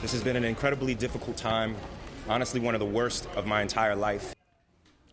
This has been an incredibly difficult time, honestly one of the worst of my entire life.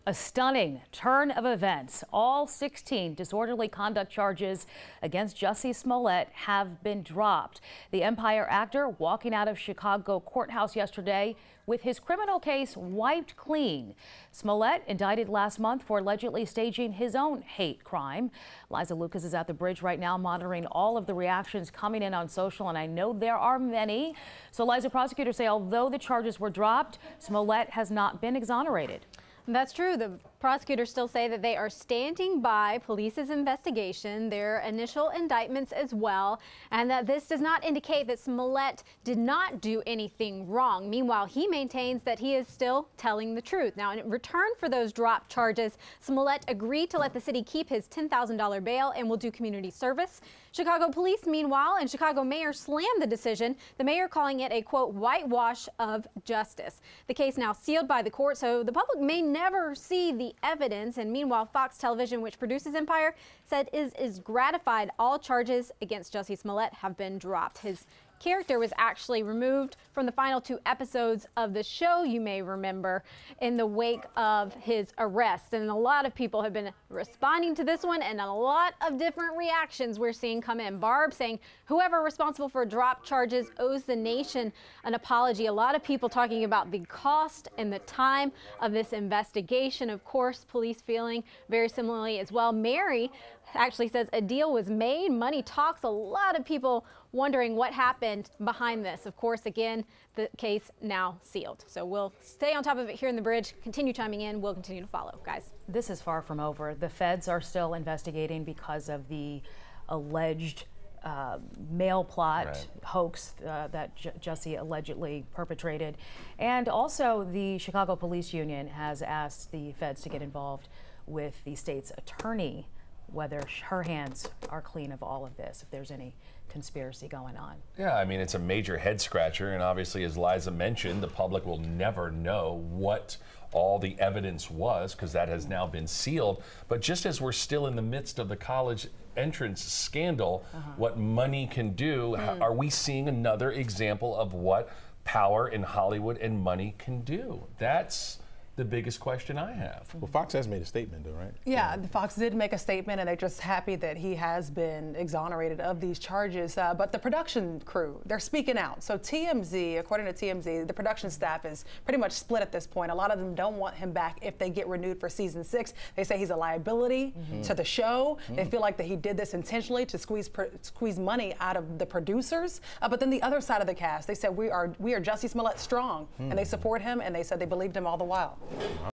A stunning turn of events. All 16 disorderly conduct charges against Jussie Smollet have been dropped. The Empire actor walking out of Chicago courthouse yesterday with his criminal case wiped clean. Smollet indicted last month for allegedly staging his own hate crime. Liza Lucas is at the bridge right now monitoring all of the reactions coming in on social, and I know there are many. So Liza, prosecutors say although the charges were dropped, Smollet has not been exonerated. That's true. The prosecutors still say that they are standing by police's investigation, their initial indictments as well, and that this does not indicate that Smollet did not do anything wrong. Meanwhile, he maintains that he is still telling the truth. Now, in return for those dropped charges, Smollet agreed to let the city keep his $10,000 bail and will do community service. Chicago police, meanwhile, and Chicago mayor slammed the decision, the mayor calling it a, quote, whitewash of justice. The case now sealed by the court, so the public may never see the evidence. And meanwhile, Fox Television, which produces Empire, said is gratified all charges against Jussie Smollet have been dropped. His character was actually removed from the final 2 episodes of the show, you may remember, in the wake of his arrest. And a lot of people have been responding to this one, and a lot of different reactions we're seeing come in. Barb saying whoever responsible for dropped charges owes the nation an apology. A lot of people talking about the cost and the time of this investigation. Of course, police feeling very similarly as well. Mary actually says a deal was made, money talks. A lot of people wondering what happened behind this. Of course, again, the case now sealed. So we'll stay on top of it here in the bridge, continue chiming in. We'll continue to follow, guys. This is far from over. The feds are still investigating because of the alleged mail plot hoax that Jussie allegedly perpetrated. And also the Chicago Police Union has asked the feds to get involved with the state's attorney, whether her hands are clean of all of this, if there's any conspiracy going on. Yeah, I mean, it's a major head scratcher, and obviously, as Liza mentioned, the public will never know what all the evidence was because that has now been sealed. But just as we're still in the midst of the college entrance scandal, what money can do, are we seeing another example of what power in Hollywood and money can do? That's the biggest question I have. Well, Fox has made a statement, though, right? Yeah, Fox did make a statement, and they're just happy that he has been exonerated of these charges. But the production crew, they're speaking out. So TMZ, according to TMZ, the production staff is pretty much split at this point. A lot of them don't want him back if they get renewed for season 6. They say he's a liability to the show. They feel like that he did this intentionally to squeeze money out of the producers. But then the other side of the cast, they said we are Jussie Smollett strong, and they support him, and they said they believed him all the while.